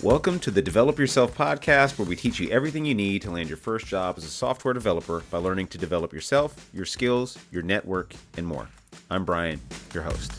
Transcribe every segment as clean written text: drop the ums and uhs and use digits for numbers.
Welcome to the Develop Yourself podcast, where we teach you everything you need to land your first job as a software developer by learning to develop yourself, your skills, your network, and more. I'm Brian, your host.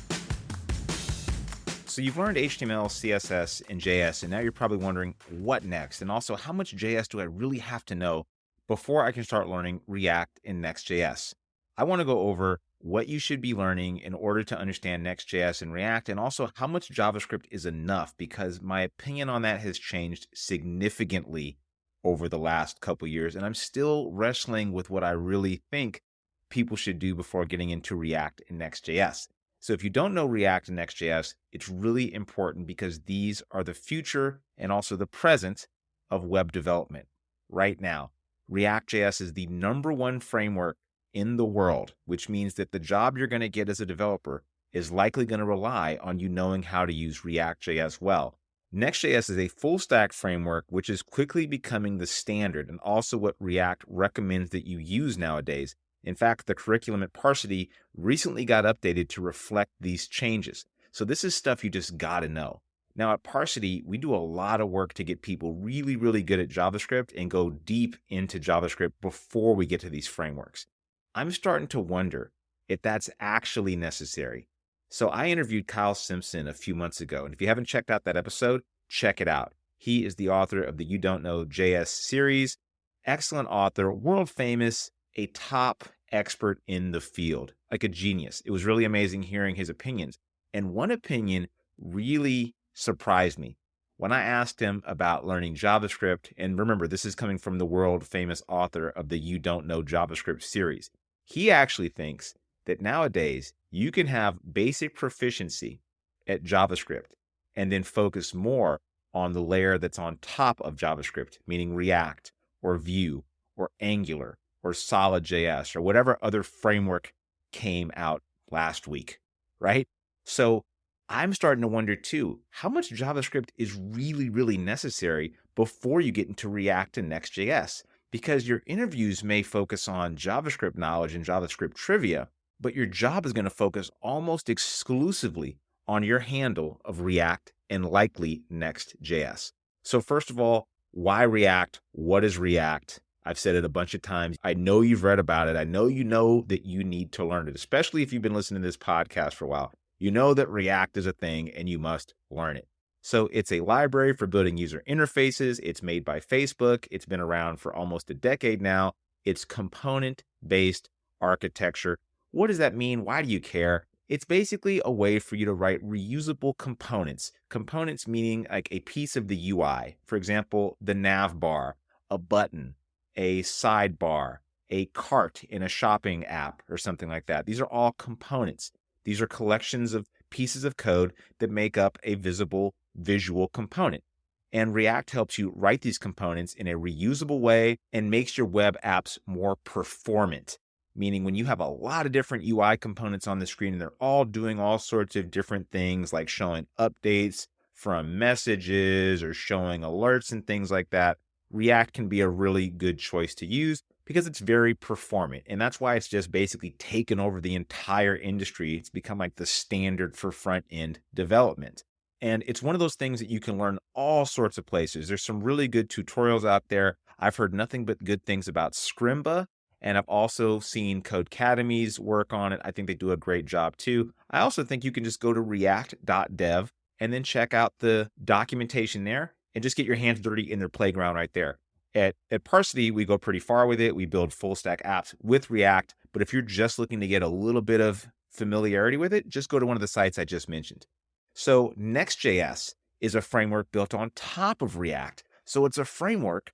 So you've learned HTML, CSS, and JS, and now you're probably wondering what next, and also how much JS do I really have to know before I can start learning React and Next.JS. I want to go over what you should be learning in order to understand Next.js and React, and also how much JavaScript is enough, because my opinion on that has changed significantly over the last couple years, and I'm still wrestling with what I really think people should do before getting into React and Next.js. So if you don't know React and Next.js, it's really important because these are the future and also the present of web development right now. React.js is the #1 framework in the world, which means that the job you're going to get as a developer is likely going to rely on you knowing how to use React.js well. Next.js is a full stack framework, which is quickly becoming the standard and also what React recommends that you use nowadays. In fact, the curriculum at Parsity recently got updated to reflect these changes. So this is stuff you just got to know. Now at Parsity, we do a lot of work to get people really, really good at JavaScript and go deep into JavaScript before we get to these frameworks. I'm starting to wonder if that's actually necessary. So I interviewed Kyle Simpson a few months ago, and if you haven't checked out that episode, check it out. He is the author of the You Don't Know JS series. Excellent author, world famous, a top expert in the field, like a genius. It was really amazing hearing his opinions. And one opinion really surprised me when I asked him about learning JavaScript. And remember, this is coming from the world famous author of the You Don't Know JavaScript series. He actually thinks that nowadays you can have basic proficiency at JavaScript and then focus more on the layer that's on top of JavaScript, meaning React or Vue or Angular or Solid.js or whatever other framework came out last week, right? So I'm starting to wonder too, how much JavaScript is really, really necessary before you get into React and Next.js? Because your interviews may focus on JavaScript knowledge and JavaScript trivia, but your job is going to focus almost exclusively on your handle of React and likely Next.js. So first of all, why React? What is React? I've said it a bunch of times. I know you've read about it. I know you know that you need to learn it, especially if you've been listening to this podcast for a while. You know that React is a thing and you must learn it. So it's a library for building user interfaces. It's made by Facebook. It's been around for almost a decade now. It's component-based architecture. What does that mean? Why do you care? It's basically a way for you to write reusable components. Components meaning like a piece of the UI. For example, the nav bar, a button, a sidebar, a cart in a shopping app or something like that. These are all components. These are collections of pieces of code that make up a visible visual component. And React helps you write these components in a reusable way and makes your web apps more performant. Meaning when you have a lot of different UI components on the screen and they're all doing all sorts of different things like showing updates from messages or showing alerts and things like that, React can be a really good choice to use because it's very performant. And that's why it's just basically taken over the entire industry. It's become like the standard for front-end development. And it's one of those things that you can learn all sorts of places. There's some really good tutorials out there. I've heard nothing but good things about Scrimba, and I've also seen Codecademy's work on it. I think they do a great job too. I also think you can just go to react.dev and then check out the documentation there and just get your hands dirty in their playground right there. At Parsity, we go pretty far with it. We build full stack apps with React. But if you're just looking to get a little bit of familiarity with it, just go to one of the sites I just mentioned. So Next.js is a framework built on top of React. So it's a framework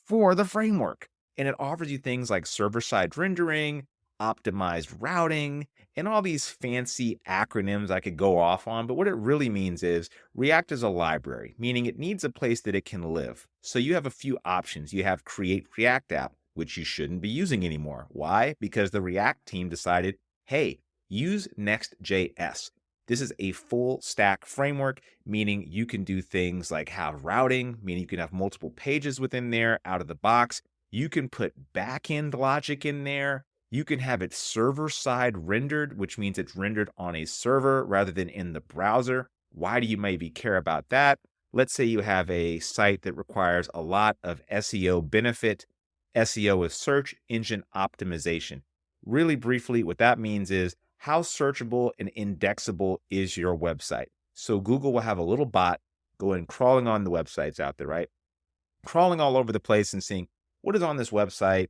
for the framework. And it offers you things like server-side rendering, optimized routing, and all these fancy acronyms I could go off on. But what it really means is React is a library, meaning it needs a place that it can live. So you have a few options. You have Create React App, which you shouldn't be using anymore. Why? Because the React team decided, hey, use Next.js. This is a full stack framework, meaning you can do things like have routing, meaning you can have multiple pages within there out of the box. You can put backend logic in there. You can have it server-side rendered, which means it's rendered on a server rather than in the browser. Why do you maybe care about that? Let's say you have a site that requires a lot of SEO benefit. SEO is search engine optimization. Really briefly, what that means is how searchable and indexable is your website. So Google will have a little bot going crawling on the websites out there, right? Crawling all over the place and seeing what is on this website,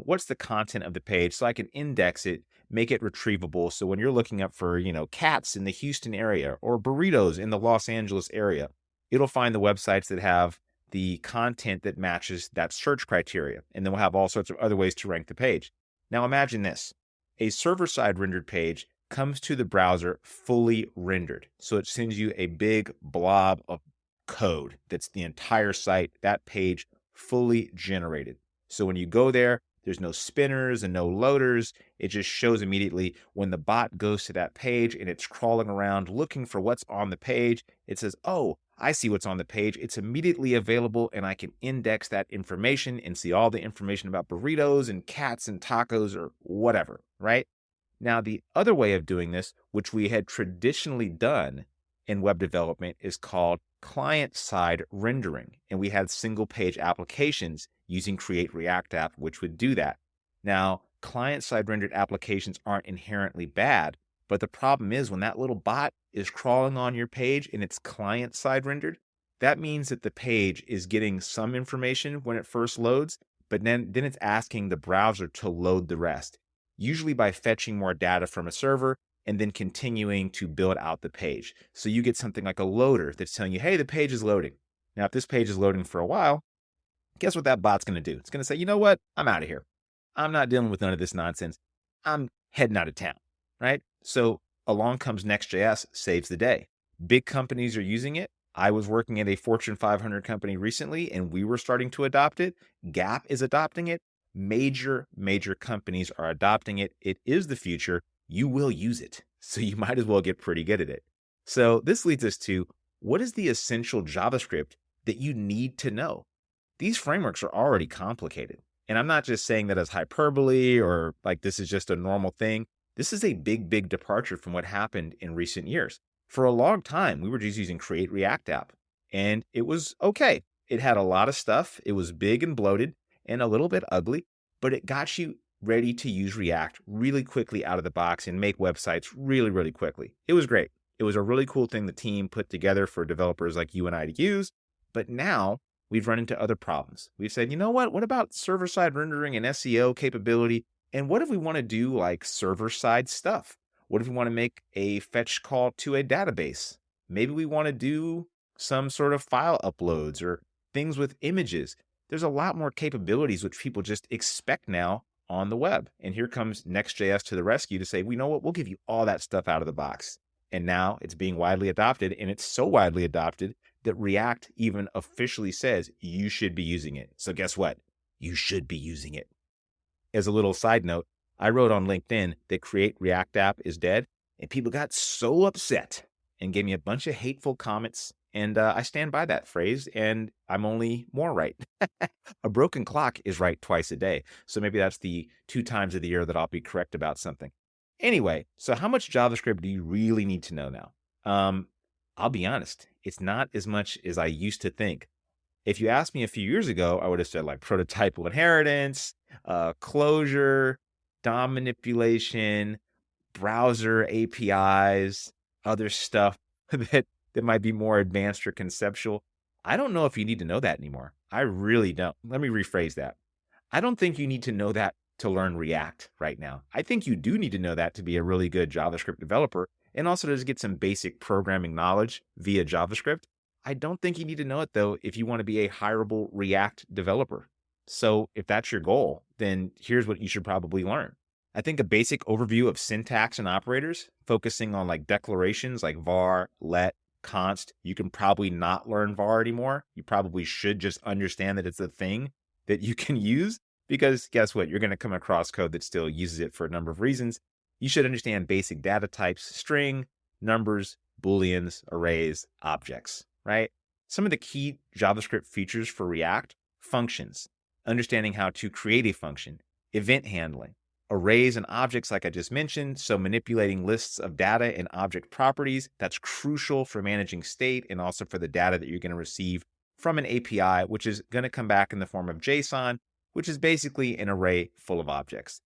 what's the content of the page, so I can index it, make it retrievable. So when you're looking up for, cats in the Houston area or burritos in the Los Angeles area, it'll find the websites that have the content that matches that search criteria. And then we'll have all sorts of other ways to rank the page. Now imagine this. A server-side rendered page comes to the browser fully rendered. So it sends you a big blob of code that's the entire site, that page fully generated. So when you go there, there's no spinners and no loaders. It just shows immediately when the bot goes to that page and it's crawling around looking for what's on the page. It says, oh, I see what's on the page. It's immediately available and I can index that information and see all the information about burritos and cats and tacos or whatever, right? Now, the other way of doing this, which we had traditionally done in web development, is called client-side rendering. And we had single-page applications using Create React App, which would do that. Now, client-side rendered applications aren't inherently bad, but the problem is when that little bot is crawling on your page and it's client-side rendered, that means that the page is getting some information when it first loads, but then it's asking the browser to load the rest, usually by fetching more data from a server and then continuing to build out the page. So you get something like a loader that's telling you, hey, the page is loading. Now, if this page is loading for a while, guess what that bot's going to do? It's going to say, you know what? I'm out of here. I'm not dealing with none of this nonsense. I'm heading out of town, right? So along comes Next.js, saves the day. Big companies are using it. I was working at a Fortune 500 company recently, and we were starting to adopt it. Gap is adopting it. Major companies are adopting it. It is the future. You will use it. So you might as well get pretty good at it. So this leads us to, what is the essential JavaScript that you need to know? These frameworks are already complicated. And I'm not just saying that as hyperbole or like this is just a normal thing. This is a big departure from what happened in recent years. For a long time, we were just using Create React App, and it was okay. It had a lot of stuff. It was big and bloated and a little bit ugly, but it got you ready to use React really quickly out of the box and make websites really quickly. It was great. It was a really cool thing the team put together for developers like you and I to use. But now we've run into other problems. We've said, you know what? What about server-side rendering and SEO capability? And what if we want to do like server-side stuff? What if we want to make a fetch call to a database? Maybe we want to do some sort of file uploads or things with images. There's a lot more capabilities which people just expect now on the web. And here comes Next.js to the rescue to say, we know what, we'll give you all that stuff out of the box. And now it's being widely adopted, and it's so widely adopted that React even officially says you should be using it. So guess what? You should be using it. As a little side note, I wrote on LinkedIn that Create React App is dead, and people got so upset and gave me a bunch of hateful comments. And I stand by that phrase, and I'm only more right. A broken clock is right twice a day. So maybe that's the 2 times of the year that I'll be correct about something. Anyway, so how much JavaScript do you really need to know now? I'll be honest, it's not as much as I used to think. If you asked me a few years ago, I would have said like prototypal inheritance, closure, DOM manipulation, browser APIs, other stuff that might be more advanced or conceptual. I don't know if you need to know that anymore. I really don't. Let me rephrase that. I don't think you need to know that to learn React right now. I think you do need to know that to be a really good JavaScript developer and also to just get some basic programming knowledge via JavaScript. I don't think you need to know it though if you want to be a hireable React developer. So if that's your goal, then here's what you should probably learn. I think a basic overview of syntax and operators, focusing on like declarations like var, let, const. You can probably not learn var anymore. You probably should just understand that it's a thing that you can use, because guess what? You're going to come across code that still uses it for a number of reasons. You should understand basic data types, string, numbers, booleans, arrays, objects, right? Some of the key JavaScript features for React: functions, understanding how to create a function, event handling, Arrays and objects, like I just mentioned, so manipulating lists of data and object properties, that's crucial for managing state and also for the data that you're going to receive from an API, which is going to come back in the form of JSON, which is basically an array full of objects.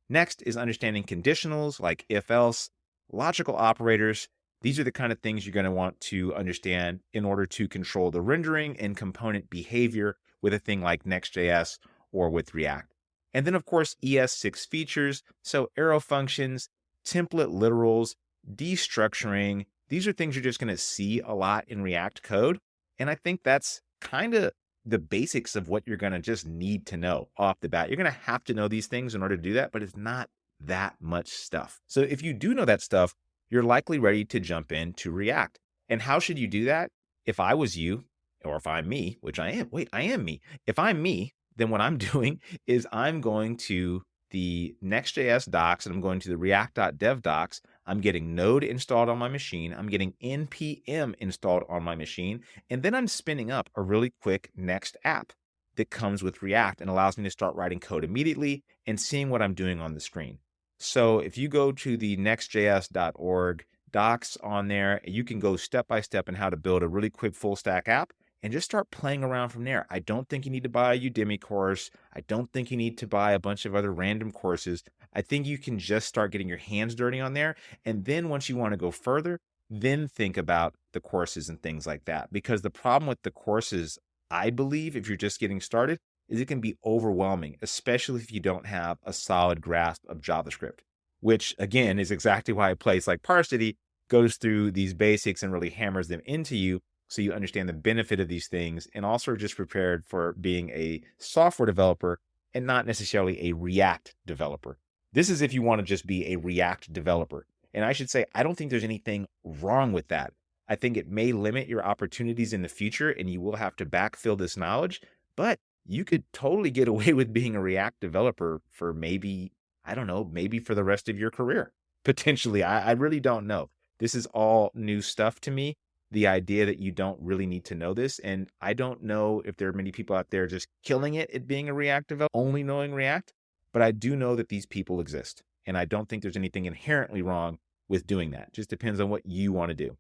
Next is understanding conditionals like if else, logical operators. These are the kind of things you're going to want to understand in order to control the rendering and component behavior with a thing like Next.js or with React. And then, of course, ES6 features, so arrow functions, template literals, destructuring. These are things you're just going to see a lot in React code. And I think that's kind of the basics of what you're going to just need to know off the bat. You're going to have to know these things in order to do that, but it's not that much stuff. So if you do know that stuff, you're likely ready to jump into React. And how should you do that? If I was you, or if I'm me, which I am, I am me. If I'm me, then what I'm doing is I'm going to the Next.js docs and I'm going to the react.dev docs. I'm getting Node installed on my machine. I'm getting NPM installed on my machine. And then I'm spinning up a really quick Next app that comes with React and allows me to start writing code immediately and seeing what I'm doing on the screen. So if you go to the nextjs.org docs on there, you can go step by step in how to build a really quick full stack app and just start playing around from there. I don't think you need to buy a Udemy course. I don't think you need to buy a bunch of other random courses. I think you can just start getting your hands dirty on there. And then once you want to go further, then think about the courses and things like that. Because the problem with the courses, I believe, if you're just getting started, is it can be overwhelming, especially if you don't have a solid grasp of JavaScript, which again is exactly why a place like Parsity goes through these basics and really hammers them into you so you understand the benefit of these things and also are just prepared for being a software developer and not necessarily a React developer. This is if you want to just be a React developer. And I should say, I don't think there's anything wrong with that. I think it may limit your opportunities in the future and you will have to backfill this knowledge, but you could totally get away with being a React developer for maybe, I don't know, maybe for the rest of your career. Potentially, I really don't know. This is all new stuff to me. The idea that you don't really need to know this. And I don't know if there are many people out there just killing it at being a React developer, only knowing React, but I do know that these people exist. And I don't think there's anything inherently wrong with doing that. It just depends on what you want to do.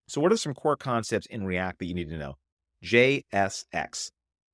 So what are some core concepts in React that you need to know? JSX.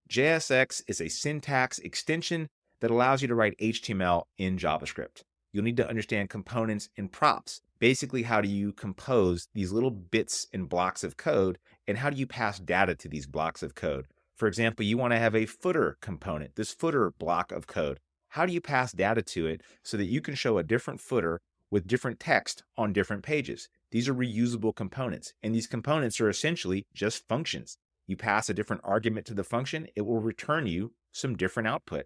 JSX is a syntax extension that allows you to write HTML in JavaScript. You'll need to understand components and props. Basically, how do you compose these little bits and blocks of code, and how do you pass data to these blocks of code? For example, you want to have a footer component, this footer block of code. How do you pass data to it so that you can show a different footer with different text on different pages? These are reusable components, and these components are essentially just functions. You pass a different argument to the function, it will return you some different output.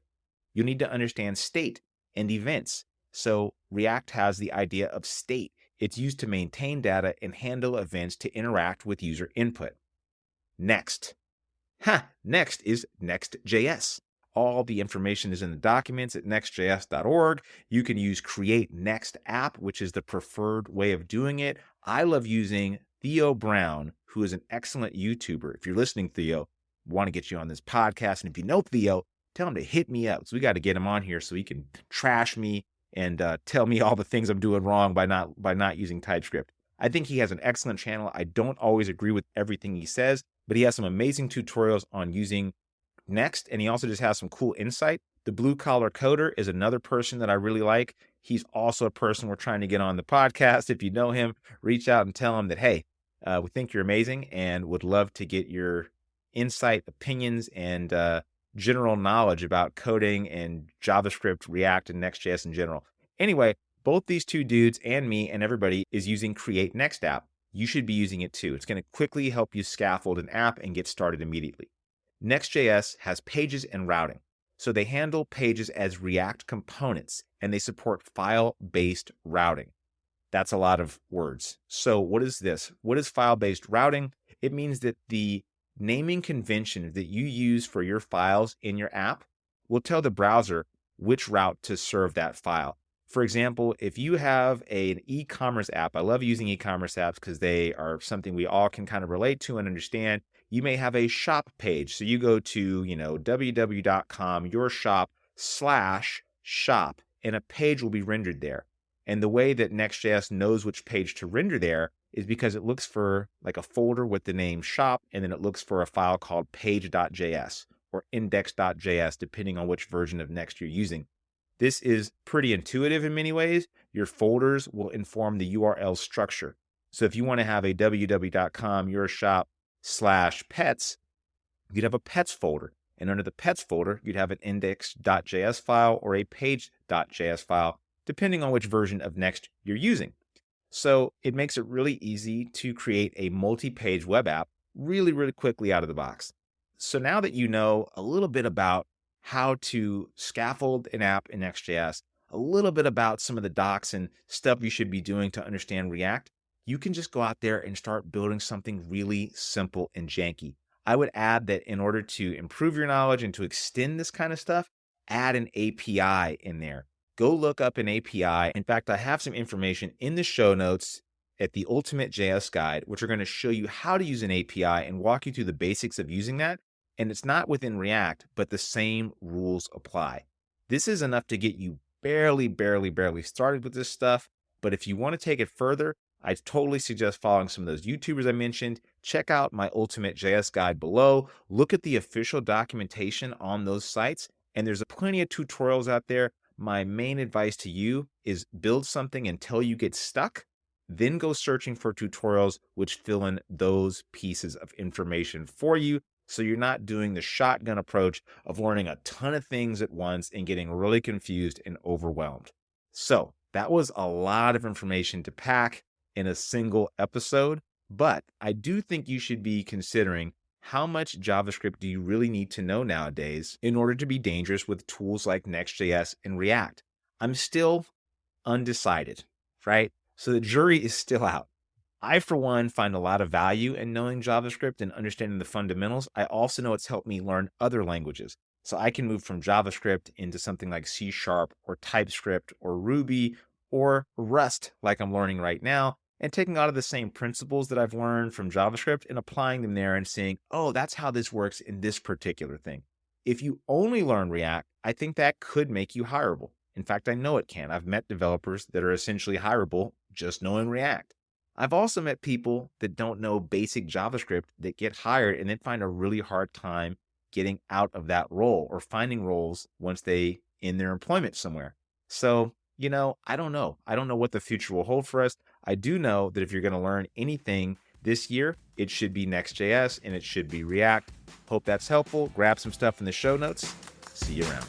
You need to understand state and events. So React has the idea of state. It's used to maintain data and handle events to interact with user input. Next. Next is Next.js. All the information is in the documents at nextjs.org. You can use Create Next App, which is the preferred way of doing it. I love using Theo Brown, who is an excellent YouTuber. If you're listening, Theo, I want to get you on this podcast. And if you know Theo, tell him to hit me up. So we got to get him on here so he can trash me and tell me all the things I'm doing wrong by not using TypeScript. I think he has an excellent channel. I don't always agree with everything he says, but he has some amazing tutorials on using Next, and he also just has some cool insight. The Blue Collar Coder is another person that I really like. He's also a person we're trying to get on the podcast. If you know him, reach out and tell him that, hey, we think you're amazing and would love to get your insight, opinions, and general knowledge about coding and JavaScript, React, and Next.js in general. Anyway, both these two dudes and me and everybody is using Create Next App. You should be using it too. It's going to quickly help you scaffold an app and get started immediately. Next.js has pages and routing. So they handle pages as React components, and they support file-based routing. That's a lot of words. So what is this? What is file-based routing? It means that the naming convention that you use for your files in your app will tell the browser which route to serve that file. For example, if you have an e-commerce app, I love using e-commerce apps because they are something we all can kind of relate to and understand. You may have a shop page. So you go to, www.com, your shop/shop, and a page will be rendered there. And the way that Next.js knows which page to render there is because it looks for like a folder with the name shop, and then it looks for a file called page.js or index.js, depending on which version of Next you're using. This is pretty intuitive in many ways. Your folders will inform the URL structure. So if you want to have a www.com your shop /pets, you'd have a pets folder. And under the pets folder, you'd have an index.js file or a page.js file, depending on which version of Next you're using. So it makes it really easy to create a multi-page web app really, really quickly out of the box. So now that you know a little bit about how to scaffold an app in Next.js, a little bit about some of the docs and stuff you should be doing to understand React, you can just go out there and start building something really simple and janky. I would add that in order to improve your knowledge and to extend this kind of stuff, add an API in there. Go look up an API. In fact, I have some information in the show notes at the Ultimate JS Guide, which are going to show you how to use an API and walk you through the basics of using that. And it's not within React, but the same rules apply. This is enough to get you barely started with this stuff. But if you want to take it further, I totally suggest following some of those YouTubers I mentioned. Check out my Ultimate JS Guide below. Look at the official documentation on those sites. And there's plenty of tutorials out there. My main advice to you is build something until you get stuck, then go searching for tutorials which fill in those pieces of information for you, so you're not doing the shotgun approach of learning a ton of things at once and getting really confused and overwhelmed. So that was a lot of information to pack in a single episode, but I do think you should be considering how much JavaScript do you really need to know nowadays in order to be dangerous with tools like Next.js and React? I'm still undecided, right? So the jury is still out. I, for one, find a lot of value in knowing JavaScript and understanding the fundamentals. I also know it's helped me learn other languages. So I can move from JavaScript into something like C# or TypeScript or Ruby or Rust like I'm learning right now, and taking a lot of the same principles that I've learned from JavaScript and applying them there and saying, oh, that's how this works in this particular thing. If you only learn React, I think that could make you hireable. In fact, I know it can. I've met developers that are essentially hireable just knowing React. I've also met people that don't know basic JavaScript that get hired and then find a really hard time getting out of that role or finding roles once they end their employment somewhere. So, I don't know. I don't know what the future will hold for us. I do know that if you're going to learn anything this year, it should be Next.js and it should be React. Hope that's helpful. Grab some stuff in the show notes. See you around.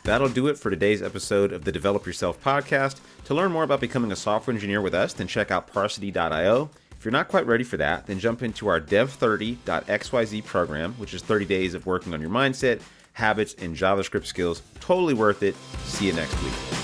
That'll do it for today's episode of the Develop Yourself podcast. To learn more about becoming a software engineer with us, then check out Parsity.io. If you're not quite ready for that, then jump into our Dev30.xyz program, which is 30 days of working on your mindset, habits, and JavaScript skills. Totally worth it. See you next week.